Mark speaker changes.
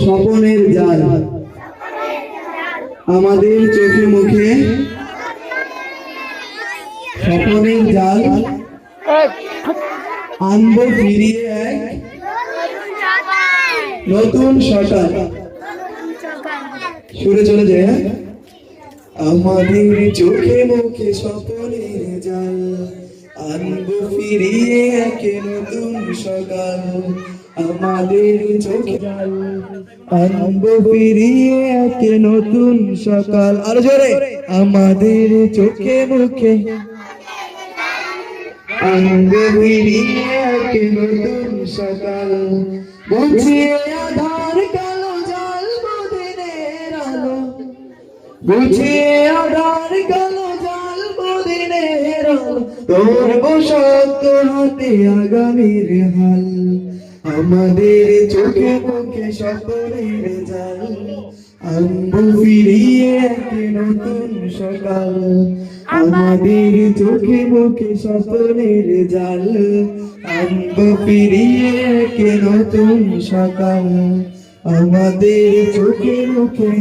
Speaker 1: স্বপনের জাল আমাদের চোখে মুখে, স্বপনের জাল আনবো ফিরিয়ে এক নতুন সকাল। সুরে চলে যায়, হ্যাঁ? আমাদের চোখে মুখে স্বপনের জাল আনবো ফিরিয়ে এক নতুন সকাল। আমাদের চোখে জাল আনবো ফিরিয়ে এক নতুন সকাল। আরো জোরে, আমাদের চোখে মুখে আনবো ফিরিয়ে এক নতুন সকাল। বুঝিয়ে আধার কালো জাল দিনের আলো, বুঝিয়ে আধার কালো জাল দিনের আলো, তোর বসত হাতে আগামীর হাল। আমাদের চোখে মুখে স্বপ্নের জাল আনবো ফিরিয়ে এক নতুন সকাল। আমাদের চোখে মুখে স্বপ্নের জাল আনবো ফিরিয়ে এক নতুন সকাল। আমাদের চোখে মুখে